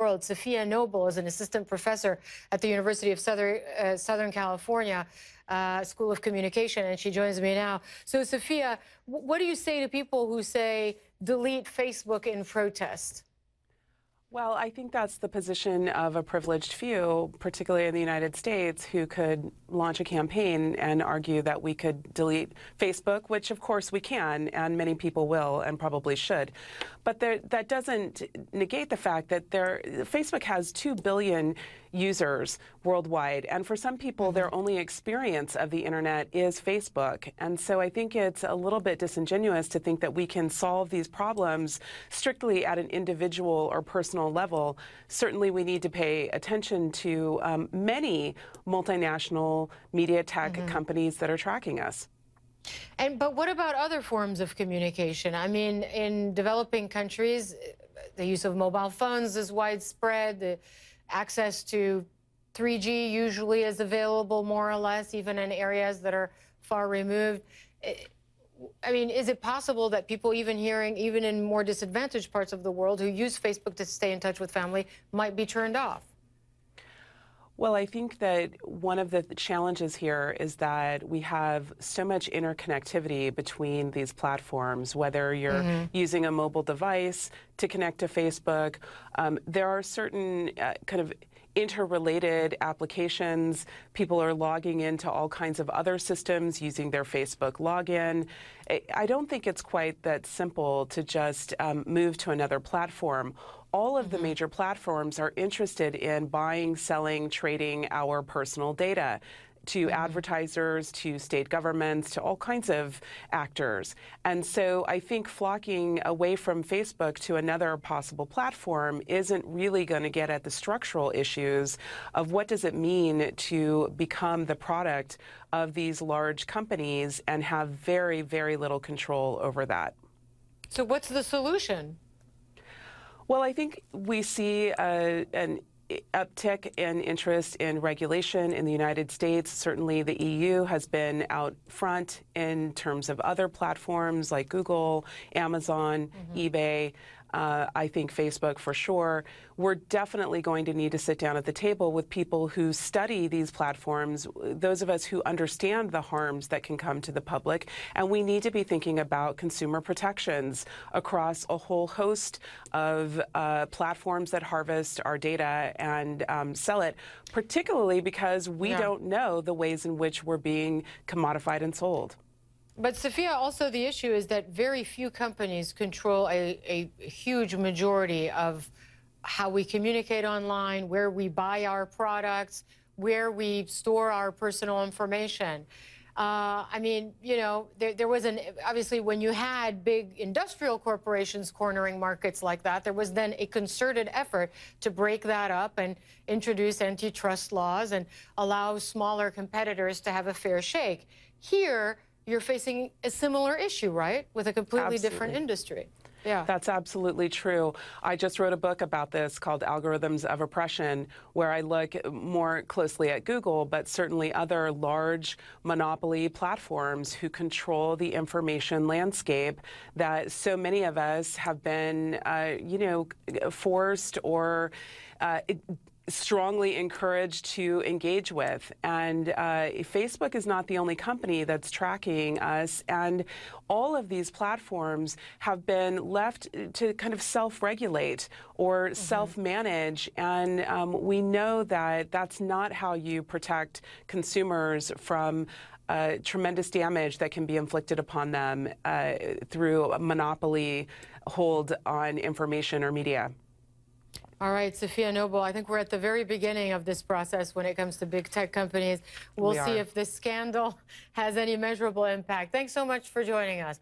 world. Safiya Noble is an assistant professor at the University of Southern California School of Communication, and she joins me now. So, Safiya, what do you say to people who say delete Facebook in protest? Well, I think that's the position of a privileged few, particularly in the United States, who could launch a campaign and argue that we could delete Facebook, which of course we can, and many people will and probably should. But that doesn't negate the fact that Facebook has 2 billion users worldwide, and for some people, their only experience of the internet is Facebook. And so I think it's a little bit disingenuous to think that we can solve these problems strictly at an individual or personal level. Certainly, we need to pay attention to many multinational media tech companies that are tracking us. But what about other forms of communication? I mean, in developing countries, the use of mobile phones is widespread. The access to 3G usually is available more or less, even in areas that are far removed. I mean, is it possible that people even in more disadvantaged parts of the world who use Facebook to stay in touch with family might be turned off? Well, I think that one of the challenges here is that we have so much interconnectivity between these platforms, whether you're using a mobile device to connect to Facebook. There are certain kind of interrelated applications. People are logging into all kinds of other systems using their Facebook login. I don't think it's quite that simple to just move to another platform. All of the major platforms are interested in buying, selling, trading our personal data to advertisers, to state governments, to all kinds of actors. And so I think flocking away from Facebook to another possible platform isn't really going to get at the structural issues of what does it mean to become the product of these large companies and have very, very little control over that. So what's the solution? Well, I think we see an uptick in interest in regulation in the United States. Certainly the EU has been out front in terms of other platforms like Google, Amazon, eBay. I think Facebook for sure. We're definitely going to need to sit down at the table with people who study these platforms, those of us who understand the harms that can come to the public, and we need to be thinking about consumer protections across a whole host of platforms that harvest our data and sell it, particularly because we don't know the ways in which we're being commodified and sold. But, Safiya, also the issue is that very few companies control a huge majority of how we communicate online, where we buy our products, where we store our personal information. I mean, you know, there was obviously when you had big industrial corporations cornering markets like that, there was then a concerted effort to break that up and introduce antitrust laws and allow smaller competitors to have a fair shake. Here, you're facing a similar issue, right? With a completely different industry. Yeah. That's absolutely true. I just wrote a book about this called Algorithms of Oppression, where I look more closely at Google, but certainly other large monopoly platforms who control the information landscape that so many of us have been, you know, forced or strongly encouraged to engage with. And Facebook is not the only company that's tracking us. And all of these platforms have been left to kind of self-regulate or self-manage. And we know that that's not how you protect consumers from tremendous damage that can be inflicted upon them through a monopoly hold on information or media. All right, Safiya Noble, I think we're at the very beginning of this process when it comes to big tech companies. We'll see if this scandal has any measurable impact. Thanks so much for joining us.